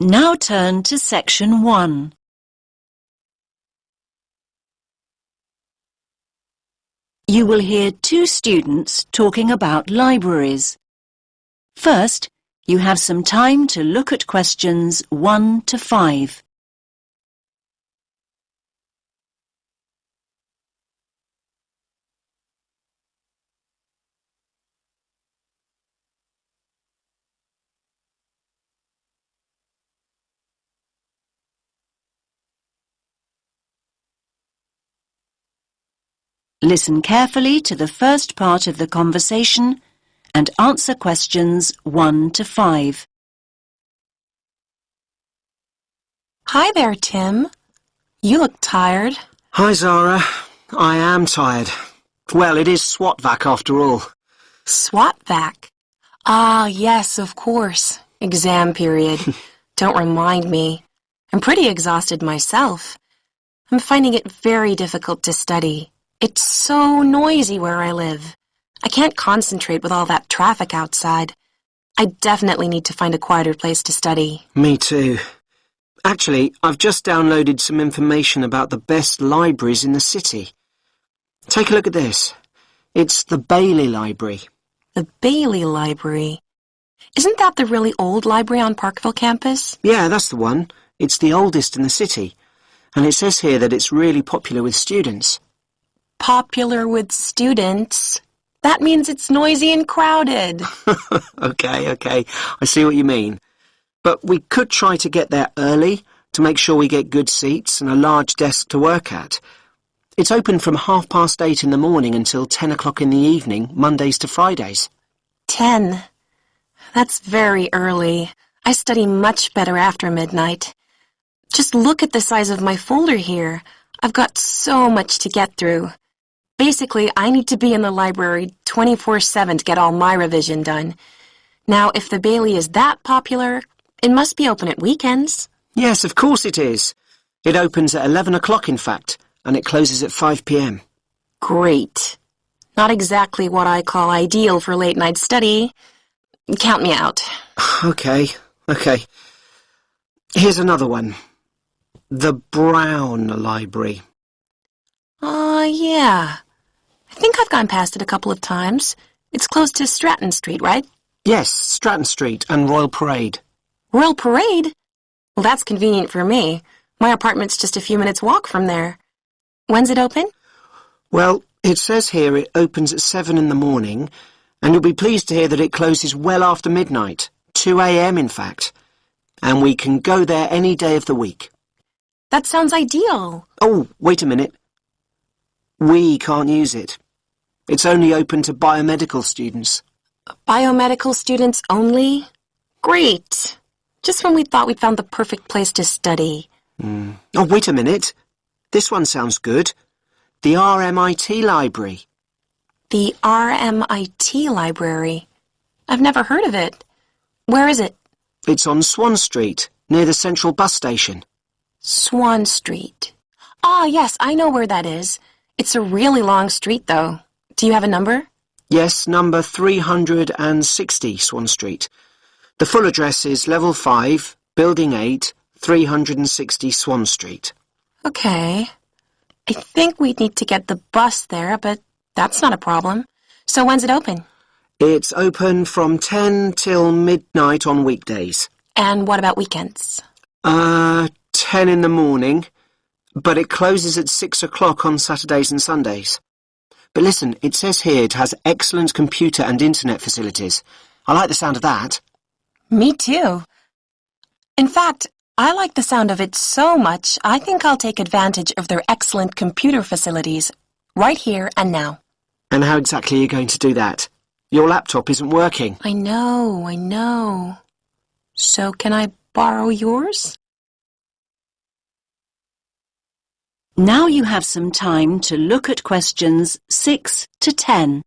Now turn to Section 1. You will hear two students talking about libraries. First, you have some time to look at questions 1 to 5. Listen carefully to the first part of the conversation and answer questions 1 to 5. Hi there, Tim. You look tired. Hi, Zara. I am tired. Well, it is SWAT-vac after all. SWAT-vac? Ah, yes, of course. Exam period. Don't remind me. I'm pretty exhausted myself. I'm finding it very difficult to study. It's so noisy where I live. I can't concentrate with all that traffic outside. I definitely need to find a quieter place to study. Me too. Actually, I've just downloaded some information about the best libraries in the city. Take a look at this. It's the Bailey Library. The Bailey Library. Isn't that the really old library on Parkville campus? Yeah, that's the one. It's the oldest in the city. And it says here that it's really popular with students. Popular with students? That means it's noisy and crowded. Okay. I see what you mean. But we could try to get there early to make sure we get good seats and a large desk to work at. It's open from 8:30 in the morning until 10 o'clock in the evening, Mondays to Fridays. 10. That's very early. I study much better after midnight. Just look at the size of my folder here. I've got so much to get through. Basically, I need to be in the library 24/7 to get all my revision done. Now, if the Bailey is that popular, it must be open at weekends. Yes, of course it is. It opens at 11 o'clock, in fact, and it closes at 5 p.m. Great. Not exactly what I call ideal for late-night study. Count me out. Okay. Here's another one. The Brown Library. Yeah. I think I've gone past it a couple of times. It's close to Stratton Street, right? Yes, Stratton Street and Royal Parade. Royal Parade? Well, that's convenient for me. My apartment's just a few minutes' walk from there. When's it open? Well, it says here it opens at 7 in the morning, and you'll be pleased to hear that it closes well after midnight, 2 a.m. in fact. And we can go there any day of the week. That sounds ideal. Oh, wait a minute. We can't use it. It's only open to biomedical students. Biomedical students only? Great. Just when we thought we'd found the perfect place to study. Oh, wait a minute. This one sounds good. The RMIT Library. The RMIT Library? I've never heard of it. Where is it? It's on Swan Street, near the Central Bus Station. Swan Street. Ah, yes, I know where that is. It's a really long street, though. Do you have a number? Yes, number 360 Swan Street. The full address is Level 5, Building 8, 360 Swan Street. Okay. I think we'd need to get the bus there, but that's not a problem. So when's it open? It's open from 10 till midnight on weekdays. And what about weekends? 10 in the morning, but it closes at 6 o'clock on Saturdays and Sundays. But listen, it says here it has excellent computer and internet facilities. I like the sound of that. Me too. In fact, I like the sound of it so much, I think I'll take advantage of their excellent computer facilities right here and now. And how exactly are you going to do that? Your laptop isn't working. I know. So can I borrow yours? Now you have some time to look at questions 6 to 10.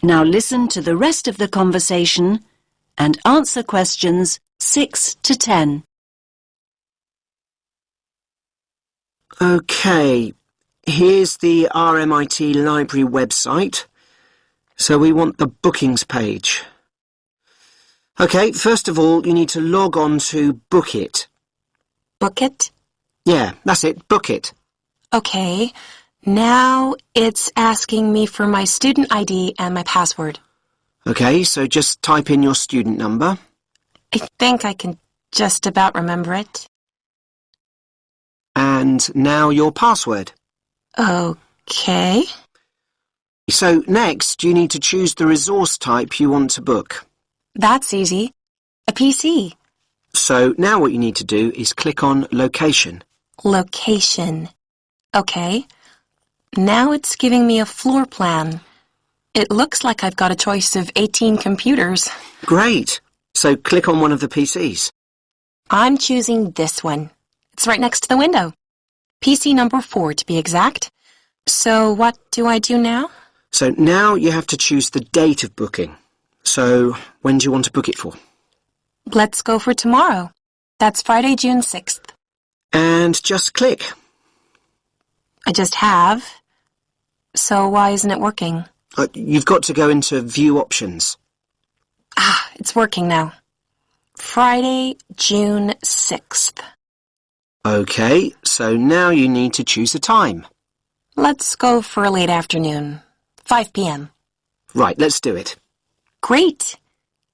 Now listen to the rest of the conversation and answer questions 6 to 10. OK, here's the RMIT Library website. So we want the bookings page. OK, first of all, you need to log on to Book It. Book it? Yeah, that's it, Book It. Okay. Now it's asking me for my student ID and my password. OK, so just type in your student number. I think I can just about remember it. And now your password. Okay. So next, you need to choose the resource type you want to book. That's easy. A PC. So now what you need to do is click on Location. Location. Okay. Now it's giving me a floor plan. It looks like I've got a choice of 18 computers. Great! So click on one of the PCs. I'm choosing this one. It's right next to the window. PC number 4 to be exact. So what do I do now? So now you have to choose the date of booking. So when do you want to book it for? Let's go for tomorrow. That's Friday, June 6th. And just click. I just have. So why isn't it working? You've got to go into View Options. Ah, it's working now. Friday, June 6th. OK, so now you need to choose a time. Let's go for a late afternoon. 5 p.m. Right, let's do it. Great!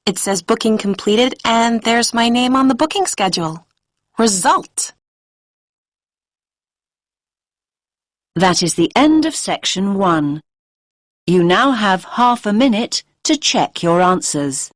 It says booking completed and there's my name on the booking schedule. Result! That is the end of section 1. You now have half a minute to check your answers.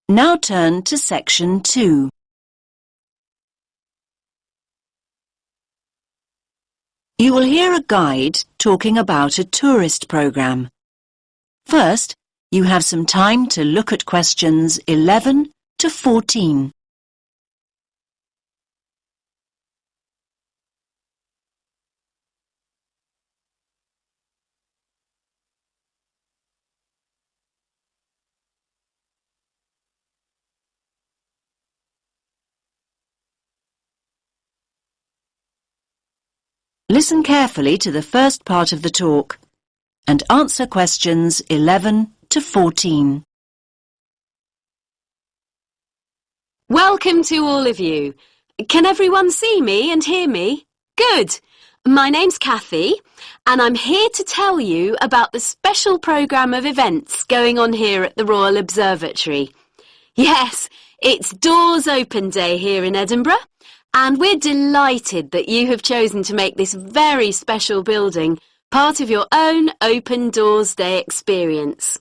Now turn to section 2. You will hear a guide talking about a tourist program. First, you have some time to look at questions 11 to 14. Listen carefully to the first part of the talk and answer questions 11 to 14. Welcome to all of you. Can everyone see me and hear me? Good. My name's Kathy, and I'm here to tell you about the special programme of events going on here at the Royal Observatory. Yes, it's Doors Open Day here in Edinburgh, and we're delighted that you have chosen to make this very special building part of your own Open Doors Day experience.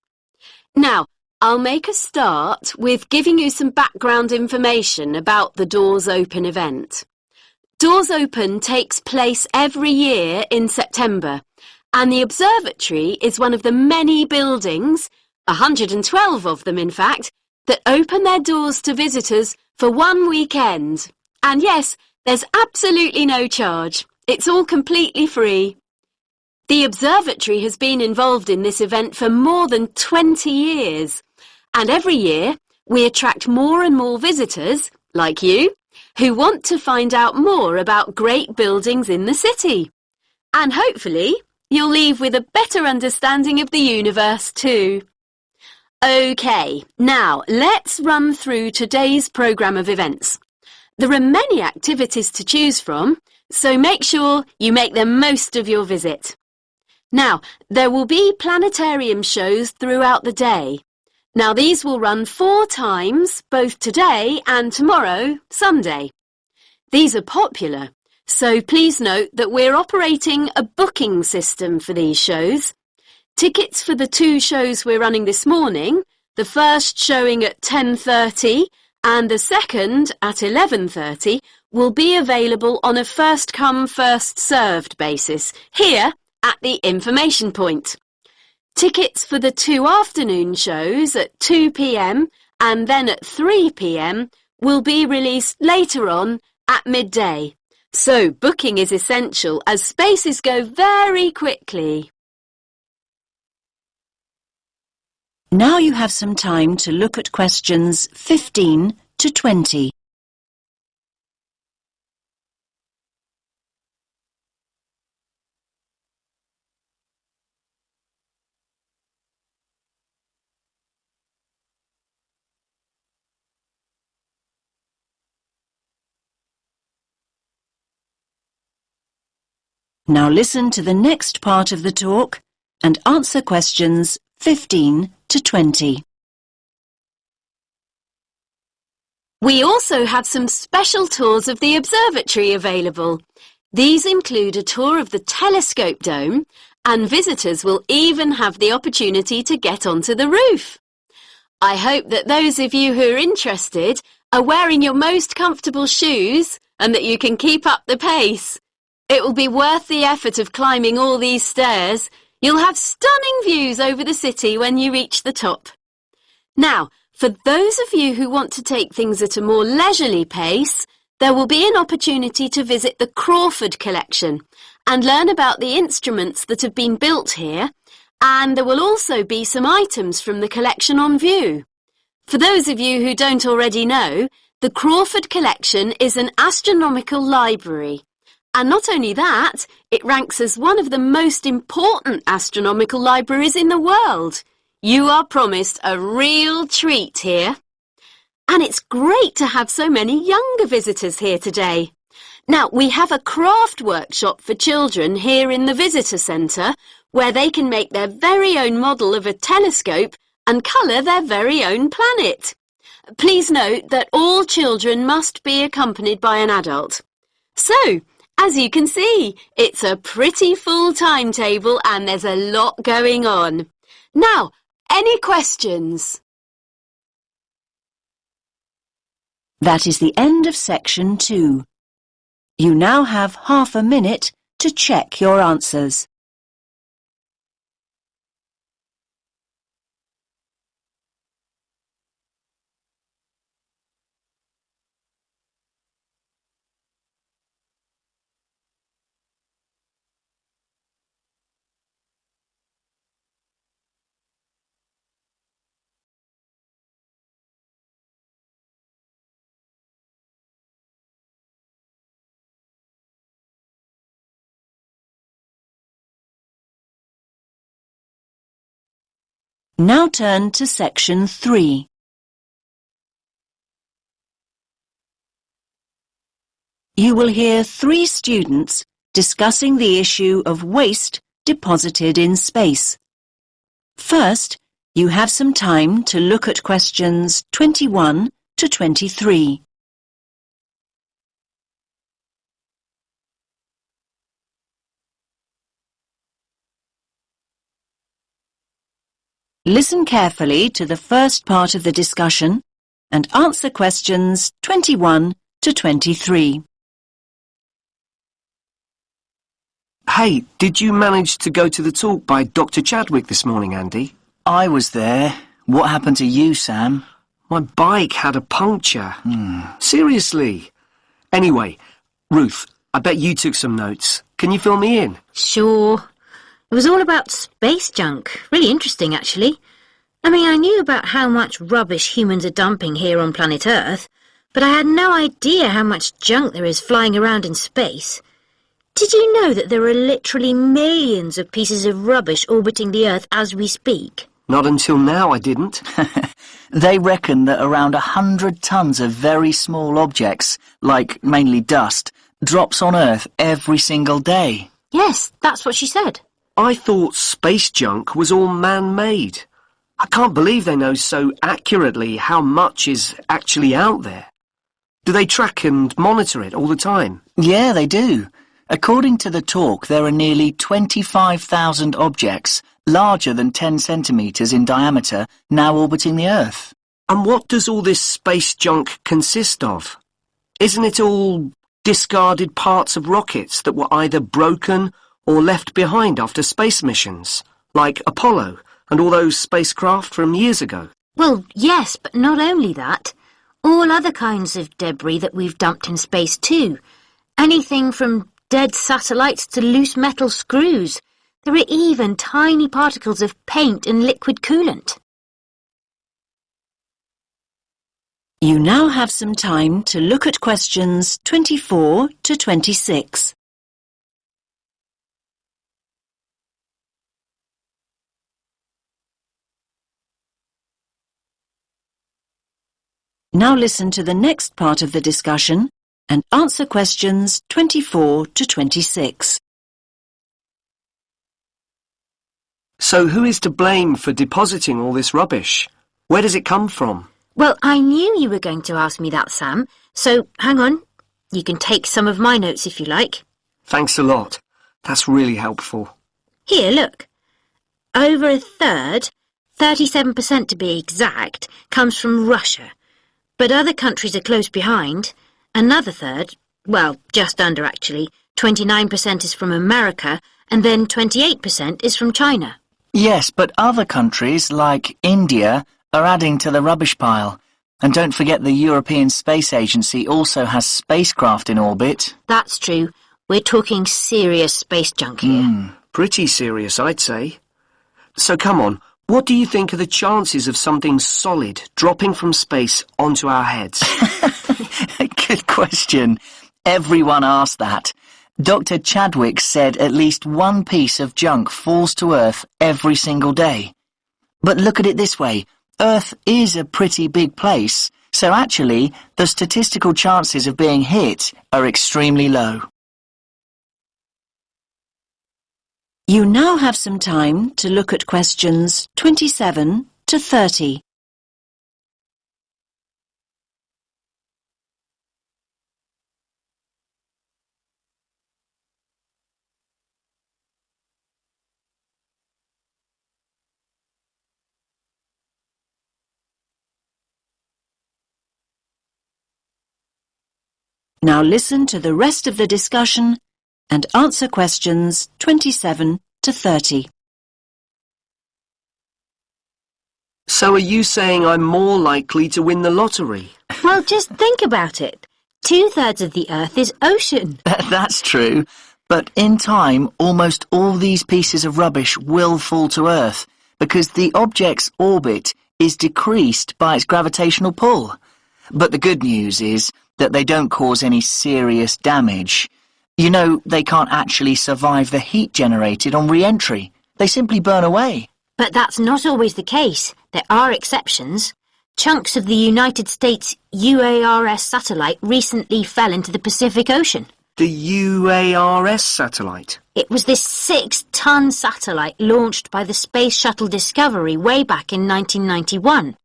Now, I'll make a start with giving you some background information about the Doors Open event. Doors Open takes place every year in September, and the observatory is one of the many buildings, 112 of them in fact, that open their doors to visitors for one weekend. And yes, there's absolutely no charge. It's all completely free. The observatory has been involved in this event for more than 20 years. And every year, we attract more and more visitors, like you, who want to find out more about great buildings in the city. And hopefully, you'll leave with a better understanding of the universe too. OK, now let's run through today's programme of events. There are many activities to choose from, so make sure you make the most of your visit. Now, there will be planetarium shows throughout the day. Now, these will run 4 times, both today and tomorrow, Sunday. These are popular, so please note that we're operating a booking system for these shows. Tickets for the 2 shows we're running this morning, the first showing at 10:30 and the second at 11:30, will be available on a first-come, first-served basis here at the information point. Tickets for the 2 afternoon shows at 2 p.m. and then at 3 p.m. will be released later on at midday. So booking is essential as spaces go very quickly. Now you have some time to look at questions 15 to 20. Now listen to the next part of the talk and answer questions 15 to 20. We also have some special tours of the observatory available. These include a tour of the telescope dome, and visitors will even have the opportunity to get onto the roof. I hope that those of you who are interested are wearing your most comfortable shoes and that you can keep up the pace. It will be worth the effort of climbing all these stairs. You'll have stunning views over the city when you reach the top. Now, for those of you who want to take things at a more leisurely pace, there will be an opportunity to visit the Crawford collection and learn about the instruments that have been built here, and there will also be some items from the collection on view. For those of you who don't already know, the Crawford collection is an astronomical library. And not only that, it ranks as one of the most important astronomical libraries in the world. You are promised a real treat here. And it's great to have so many younger visitors here today. Now, we have a craft workshop for children here in the visitor centre where they can make their very own model of a telescope and colour their very own planet. Please note that all children must be accompanied by an adult. So, as you can see, it's a pretty full timetable and there's a lot going on. Now, any questions? That is the end of section 2. You now have half a minute to check your answers. Now turn to section 3. You will hear 3 students discussing the issue of waste deposited in space. First, you have some time to look at questions 21 to 23. Listen carefully to the first part of the discussion and answer questions 21 to 23. Hey, did you manage to go to the talk by Dr. Chadwick this morning, Andy? I was there. What happened to you, Sam? My bike had a puncture. Seriously. Anyway, Ruth, I bet you took some notes. Can you fill me in? Sure. It was all about space junk. Really interesting, actually. I mean, I knew about how much rubbish humans are dumping here on planet Earth, but I had no idea how much junk there is flying around in space. Did you know that there are literally millions of pieces of rubbish orbiting the Earth as we speak? Not until now, I didn't. They reckon that around 100 tons of very small objects, like mainly dust, drops on Earth every single day. Yes, that's what she said. I thought space junk was all man-made. I can't believe they know so accurately how much is actually out there. Do they track and monitor it all the time? Yeah, they do. According to the talk, there are nearly 25,000 objects larger than 10 centimetres in diameter now orbiting the Earth. And what does all this space junk consist of? Isn't it all discarded parts of rockets that were either broken or left behind after space missions, like Apollo and all those spacecraft from years ago? Well, yes, but not only that. All other kinds of debris that we've dumped in space too. Anything from dead satellites to loose metal screws. There are even tiny particles of paint and liquid coolant. You now have some time to look at questions 24 to 26. Now listen to the next part of the discussion and answer questions 24 to 26. So who is to blame for depositing all this rubbish? Where does it come from? Well, I knew you were going to ask me that, Sam, so hang on. You can take some of my notes if you like. Thanks a lot. That's really helpful. Here, look. Over a third, 37% to be exact, comes from Russia. But other countries are close behind. Another third, well, just under actually, 29% is from America, and then 28% is from China. Yes, but other countries, like India, are adding to the rubbish pile. And don't forget the European Space Agency also has spacecraft in orbit. That's true. We're talking serious space junk here. Pretty serious, I'd say. So come on, what do you think are the chances of something solid dropping from space onto our heads? Good question. Everyone asked that. Dr. Chadwick said at least one piece of junk falls to Earth every single day. But look at it this way. Earth is a pretty big place, so actually the statistical chances of being hit are extremely low. You now have some time to look at questions 27 to 30. Now listen to the rest of the discussion and answer questions 27 to 30. So are you saying I'm more likely to win the lottery? Well, just think about it. 2/3 of the Earth is ocean. That's true. But in time, almost all these pieces of rubbish will fall to Earth because the object's orbit is decreased by its gravitational pull. But the good news is that they don't cause any serious damage. You know, they can't actually survive the heat generated on re-entry. They simply burn away. But that's not always the case. There are exceptions. Chunks of the United States UARS satellite recently fell into the Pacific Ocean. The UARS satellite? It was this 6-ton satellite launched by the Space Shuttle Discovery way back in 1991.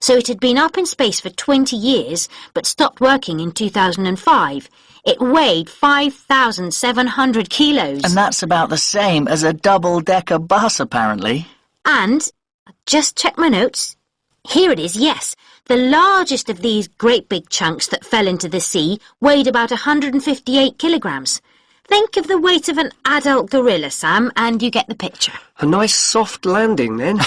So it had been up in space for 20 years, but stopped working in 2005. It weighed 5,700 kilos. And that's about the same as a double-decker bus, apparently. And, just check my notes. Here it is, yes. The largest of these great big chunks that fell into the sea weighed about 158 kilograms. Think of the weight of an adult gorilla, Sam, and you get the picture. A nice soft landing, then.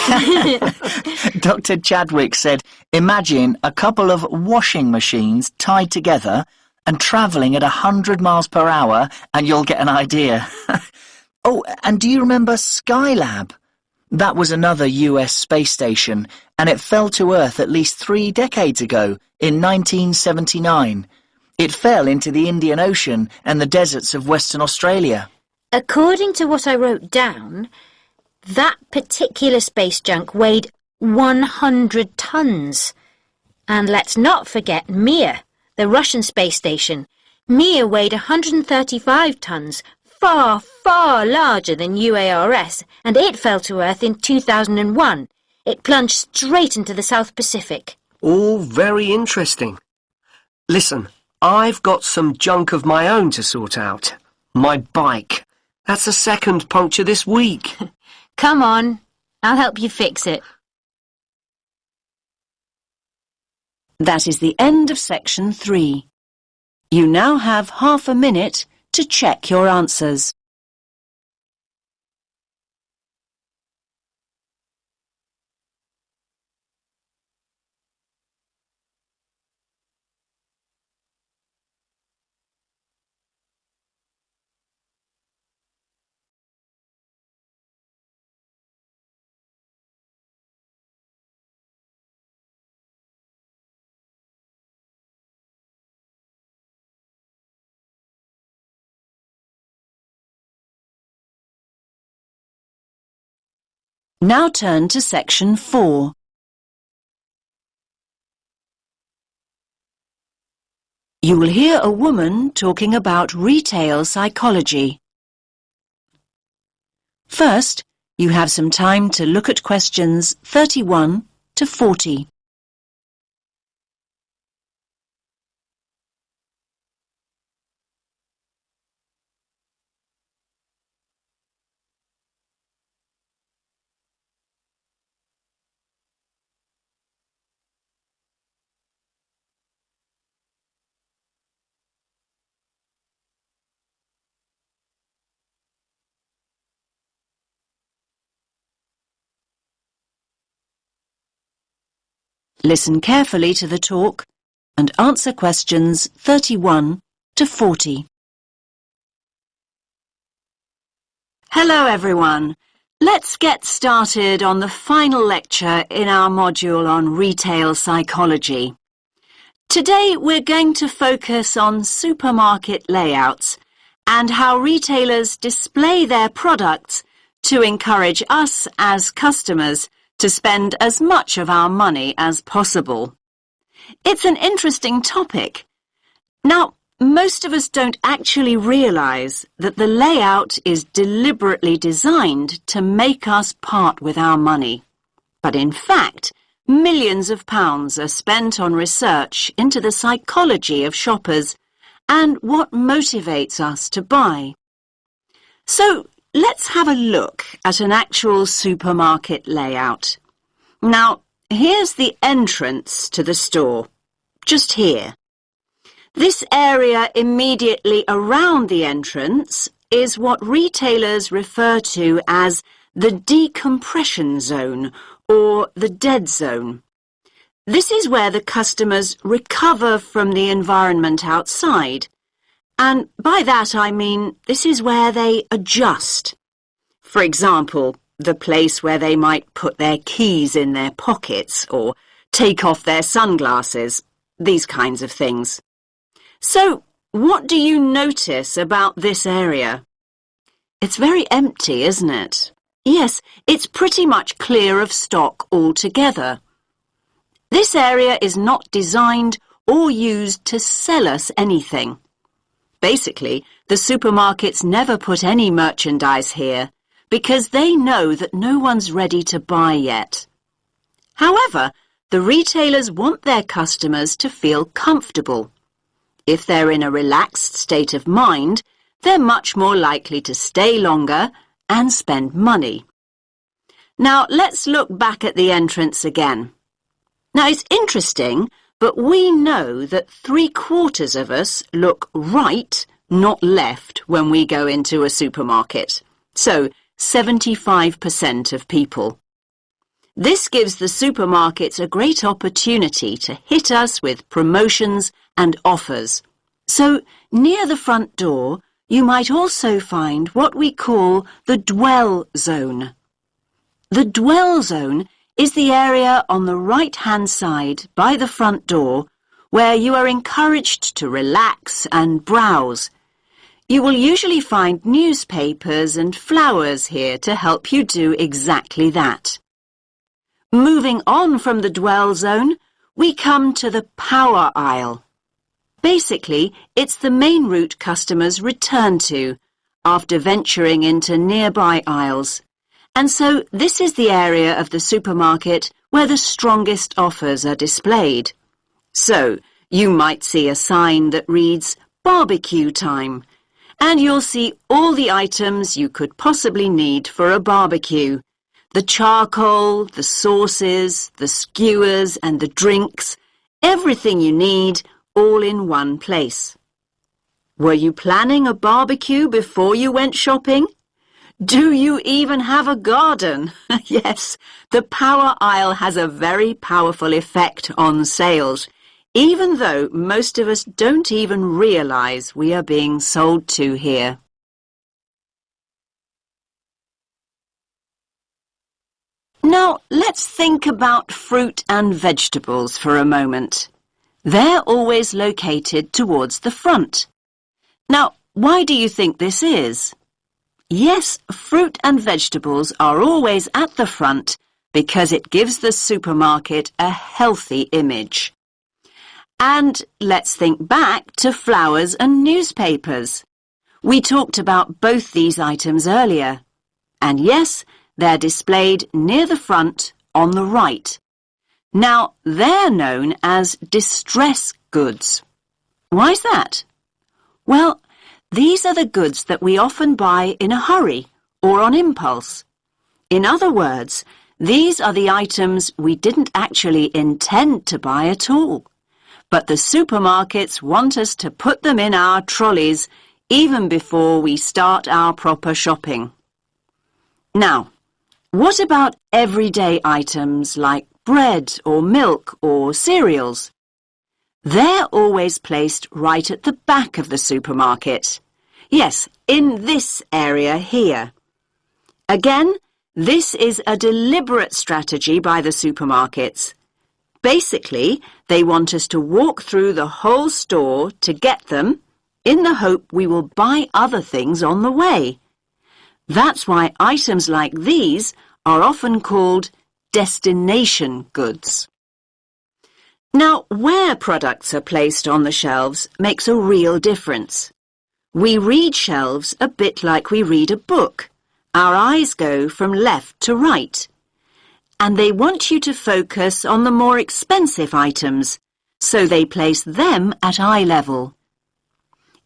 Dr. Chadwick said, imagine a couple of washing machines tied together and travelling at 100 miles per hour, and you'll get an idea. Oh, and do you remember Skylab? That was another US space station, and it fell to Earth at least 3 decades ago, in 1979. It fell into the Indian Ocean and the deserts of Western Australia. According to what I wrote down, that particular space junk weighed 100 tons. And let's not forget Mir, the Russian space station. Mir weighed 135 tons, far, far larger than UARS, and it fell to Earth in 2001. It plunged straight into the South Pacific. All very interesting. Listen, I've got some junk of my own to sort out. My bike. That's the second puncture this week. Come on, I'll help you fix it. That is the end of section 3. You now have half a minute to check your answers. Now turn to section 4. You will hear a woman talking about retail psychology. First, you have some time to look at questions 31 to 40. Listen carefully to the talk and answer questions 31 to 40. Hello everyone. Let's get started on the final lecture in our module on retail psychology. Today we're going to focus on supermarket layouts and how retailers display their products to encourage us as customers to spend as much of our money as possible. It's an interesting topic. Now, most of us don't actually realise that the layout is deliberately designed to make us part with our money. But in fact, millions of pounds are spent on research into the psychology of shoppers and what motivates us to buy. So, let's have a look at an actual supermarket layout. Now, here's the entrance to the store, just here. This area immediately around the entrance is what retailers refer to as the Decompression Zone or the dead zone. This is where the customers recover from the environment outside. And by that I mean this is where they adjust. For example, the place where they might put their keys in their pockets or take off their sunglasses, these kinds of things. So, what do you notice about this area? It's very empty, isn't it? Yes, it's pretty much clear of stock altogether. This area is not designed or used to sell us anything. Basically, the supermarkets never put any merchandise here because they know that no one's ready to buy yet. However, the retailers want their customers to feel comfortable. If they're in a relaxed state of mind, they're much more likely to stay longer and spend money. Now, let's look back at the entrance again. Now, it's interesting, but we know that 3/4 of us look right, not left, when we go into a supermarket. So, 75% of people. This gives the supermarkets a great opportunity to hit us with promotions and offers. So, near the front door, you might also find what we call the dwell zone. The dwell zone is the area on the right-hand side by the front door where you are encouraged to relax and browse. You will usually find newspapers and flowers here to help you do exactly that. Moving on from the dwell zone, we come to the power aisle. Basically, it's the main route customers return to after venturing into nearby aisles. And so this is the area of the supermarket where the strongest offers are displayed. So, you might see a sign that reads barbecue time, and you'll see all the items you could possibly need for a barbecue. The charcoal, the sauces, the skewers and the drinks, everything you need, all in one place. Were you planning a barbecue before you went shopping? Do you even have a garden? Yes, the power aisle has a very powerful effect on sales, even though most of us don't even realize we are being sold to here. Now, let's think about fruit and vegetables for a moment. They're always located towards the front. Now, why do you think this is? Yes, fruit and vegetables are always at the front because it gives the supermarket a healthy image. And let's think back to flowers and newspapers. We talked about both these items earlier. And yes, they're displayed near the front on the right. Now, they're known as distress goods. Why's that? Well, these are the goods that we often buy in a hurry or on impulse. In other words, these are the items we didn't actually intend to buy at all. But the supermarkets want us to put them in our trolleys even before we start our proper shopping. Now, what about everyday items like bread or milk or cereals? They're always placed right at the back of the supermarket. Yes, in this area here. Again, this is a deliberate strategy by the supermarkets. Basically, they want us to walk through the whole store to get them in the hope we will buy other things on the way. That's why items like these are often called destination goods. Now, where products are placed on the shelves makes a real difference. We read shelves a bit like we read a book. Our eyes go from left to right. And they want you to focus on the more expensive items, so they place them at eye level.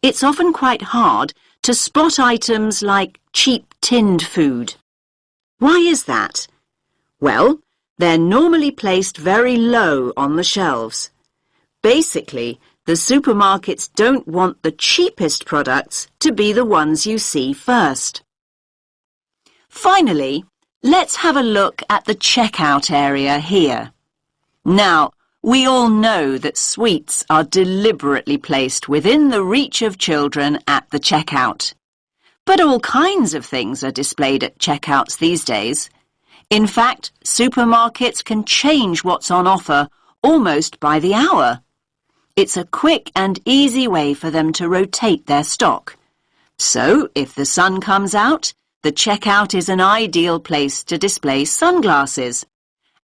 It's often quite hard to spot items like cheap tinned food. Why is that? Well, they're normally placed very low on the shelves. Basically, the supermarkets don't want the cheapest products to be the ones you see first. Finally, let's have a look at the checkout area here. Now, we all know that sweets are deliberately placed within the reach of children at the checkout. But all kinds of things are displayed at checkouts these days. In fact, supermarkets can change what's on offer almost by the hour. It's a quick and easy way for them to rotate their stock. So, if the sun comes out, the checkout is an ideal place to display sunglasses.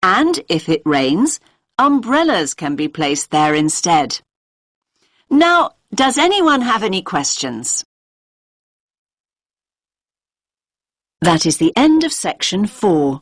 And if it rains, umbrellas can be placed there instead. Now, does anyone have any questions? That is the end of section 4.